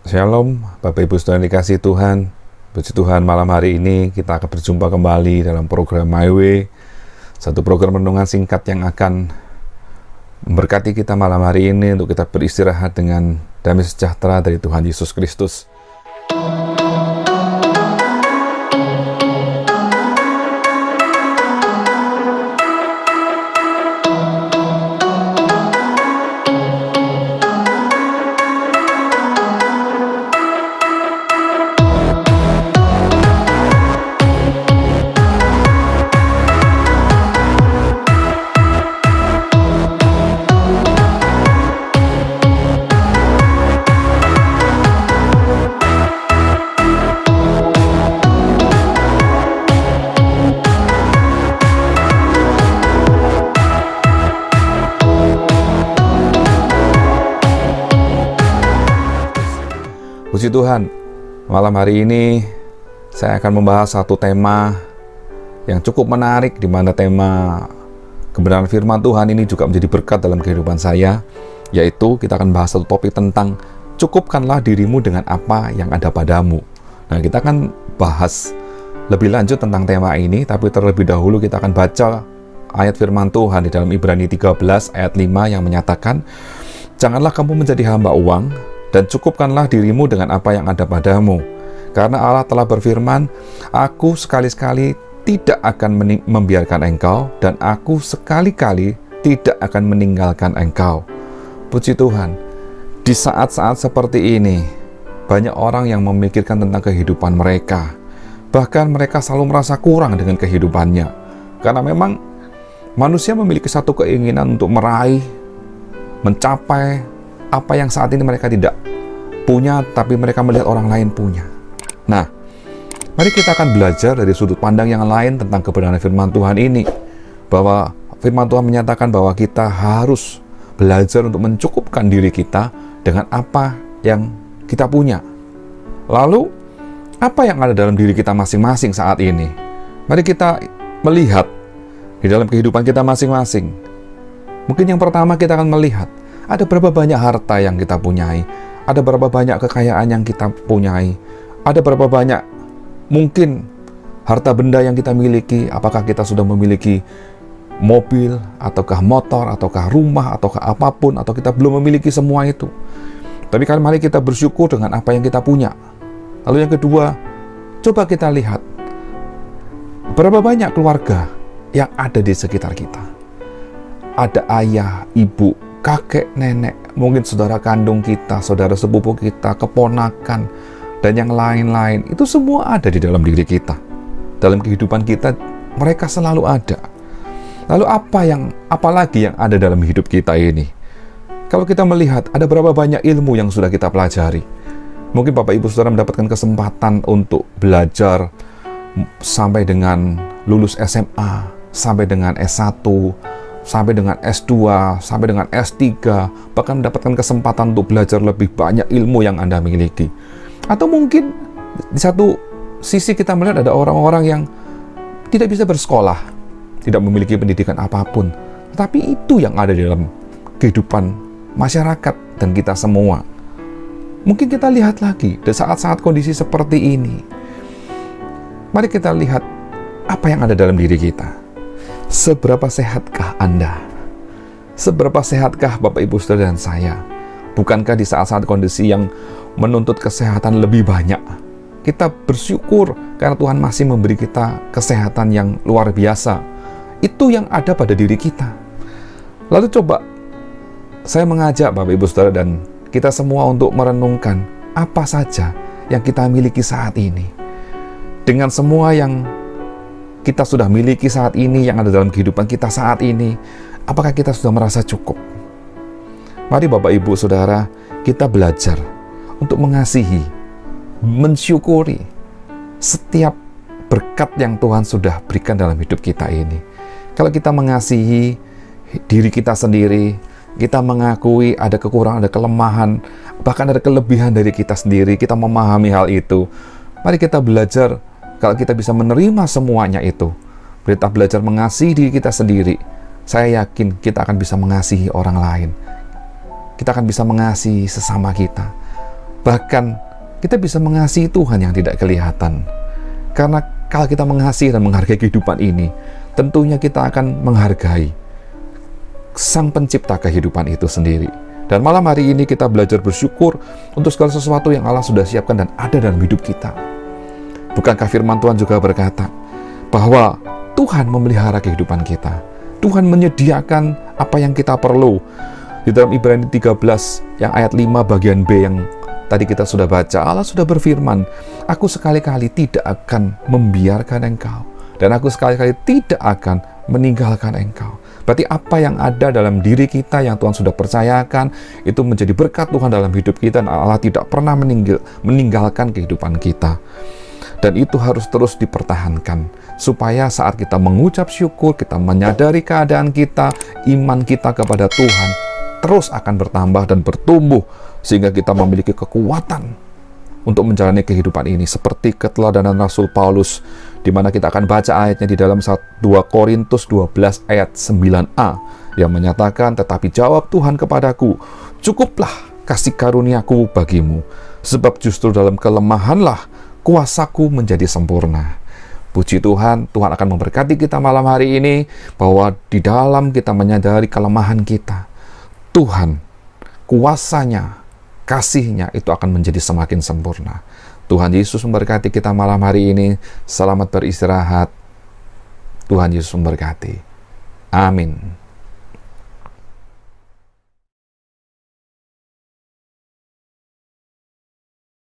Shalom, Bapak Ibu Saudara dikasih Tuhan. Puji Tuhan, malam hari ini kita akan berjumpa kembali dalam program My Way, satu program renungan singkat yang akan memberkati kita malam hari ini untuk kita beristirahat dengan damai sejahtera dari Tuhan Yesus Kristus. Puji Tuhan, malam hari ini saya akan membahas satu tema yang cukup menarik, di mana tema kebenaran firman Tuhan ini juga menjadi berkat dalam kehidupan saya, yaitu kita akan bahas satu topik tentang cukupkanlah dirimu dengan apa yang ada padamu. Nah, kita akan bahas lebih lanjut tentang tema ini, tapi terlebih dahulu kita akan baca ayat firman Tuhan di dalam Ibrani 13 ayat 5 yang menyatakan, "Janganlah kamu menjadi hamba uang, dan cukupkanlah dirimu dengan apa yang ada padamu. Karena Allah telah berfirman, Aku sekali-sekali tidak akan membiarkan engkau, dan Aku sekali-kali tidak akan meninggalkan engkau." Puji Tuhan, di saat-saat seperti ini, banyak orang yang memikirkan tentang kehidupan mereka. Bahkan mereka selalu merasa kurang dengan kehidupannya. Karena memang manusia memiliki satu keinginan untuk meraih, mencapai apa yang saat ini mereka tidak punya, tapi mereka melihat orang lain punya. Nah, mari kita akan belajar dari sudut pandang yang lain tentang kebenaran firman Tuhan ini. Bahwa firman Tuhan menyatakan bahwa kita harus belajar untuk mencukupkan diri kita dengan apa yang kita punya. Lalu, apa yang ada dalam diri kita masing-masing saat ini? Mari kita melihat di dalam kehidupan kita masing-masing. Mungkin yang pertama kita akan melihat, ada berapa banyak harta yang kita punyai? Ada berapa banyak kekayaan yang kita punyai? Ada berapa banyak mungkin harta benda yang kita miliki? Apakah kita sudah memiliki mobil, ataukah motor, ataukah rumah, ataukah apapun, atau kita belum memiliki semua itu? Tapi mari kita bersyukur dengan apa yang kita punya. Lalu yang kedua, coba kita lihat berapa banyak keluarga yang ada di sekitar kita. Ada ayah, ibu, kakek, nenek, mungkin saudara kandung kita, saudara sepupu kita, keponakan, dan yang lain-lain. Itu semua ada di dalam diri kita. Dalam kehidupan kita, mereka selalu ada. Lalu apalagi yang ada dalam hidup kita ini? Kalau kita melihat, ada berapa banyak ilmu yang sudah kita pelajari. Mungkin Bapak Ibu Saudara mendapatkan kesempatan untuk belajar sampai dengan lulus SMA, sampai dengan S1, sampai dengan S2, sampai dengan S3, bahkan mendapatkan kesempatan untuk belajar lebih banyak ilmu yang Anda miliki. Atau mungkin di satu sisi kita melihat ada orang-orang yang tidak bisa bersekolah, tidak memiliki pendidikan apapun, tapi itu yang ada di dalam kehidupan masyarakat dan kita semua. Mungkin kita lihat lagi di saat-saat kondisi seperti ini. Mari kita lihat apa yang ada dalam diri kita. Seberapa sehatkah Anda? Seberapa sehatkah Bapak Ibu Saudara dan saya? Bukankah di saat-saat kondisi yang menuntut kesehatan lebih banyak, kita bersyukur karena Tuhan masih memberi kita kesehatan yang luar biasa. Itu yang ada pada diri kita. Lalu coba saya mengajak Bapak Ibu Saudara dan kita semua untuk merenungkan apa saja yang kita miliki saat ini. Dengan semua yang kita sudah miliki saat ini, yang ada dalam kehidupan kita saat ini, apakah kita sudah merasa cukup? Mari Bapak Ibu Saudara, kita belajar untuk mengasihi, mensyukuri setiap berkat yang Tuhan sudah berikan dalam hidup kita ini. Kalau kita mengasihi diri kita sendiri, kita mengakui ada kekurangan, ada kelemahan, bahkan ada kelebihan dari kita sendiri, kita memahami hal itu. Mari kita belajar. Kalau kita bisa menerima semuanya itu, kita belajar mengasihi diri kita sendiri, saya yakin kita akan bisa mengasihi orang lain. Kita akan bisa mengasihi sesama kita. Bahkan kita bisa mengasihi Tuhan yang tidak kelihatan. Karena kalau kita mengasihi dan menghargai kehidupan ini, tentunya kita akan menghargai Sang Pencipta kehidupan itu sendiri. Dan malam hari ini kita belajar bersyukur untuk segala sesuatu yang Allah sudah siapkan dan ada dalam hidup kita. Bukankah firman Tuhan juga berkata bahwa Tuhan memelihara kehidupan kita. Tuhan menyediakan apa yang kita perlu. Di dalam Ibrani 13 yang ayat 5 bagian B yang tadi kita sudah baca, Allah sudah berfirman, aku sekali-kali tidak akan membiarkan engkau, dan aku sekali-kali tidak akan meninggalkan engkau. Berarti apa yang ada dalam diri kita yang Tuhan sudah percayakan, itu menjadi berkat Tuhan dalam hidup kita, dan Allah tidak pernah meninggalkan kehidupan kita. Dan itu harus terus dipertahankan, supaya saat kita mengucap syukur, kita menyadari keadaan kita, iman kita kepada Tuhan terus akan bertambah dan bertumbuh, sehingga kita memiliki kekuatan untuk menjalani kehidupan ini, seperti keteladanan Rasul Paulus, di mana kita akan baca ayatnya di dalam 2 Korintus 12 ayat 9a, yang menyatakan, tetapi jawab Tuhan kepadaku, cukuplah kasih karuniaku bagimu, sebab justru dalam kelemahanlah kuasaku menjadi sempurna. Puji Tuhan, Tuhan akan memberkati kita malam hari ini, bahwa di dalam kita menyadari kelemahan kita, Tuhan, kuasanya, kasihnya itu akan menjadi semakin sempurna. Tuhan Yesus memberkati kita malam hari ini. Selamat beristirahat. Tuhan Yesus memberkati. Amin.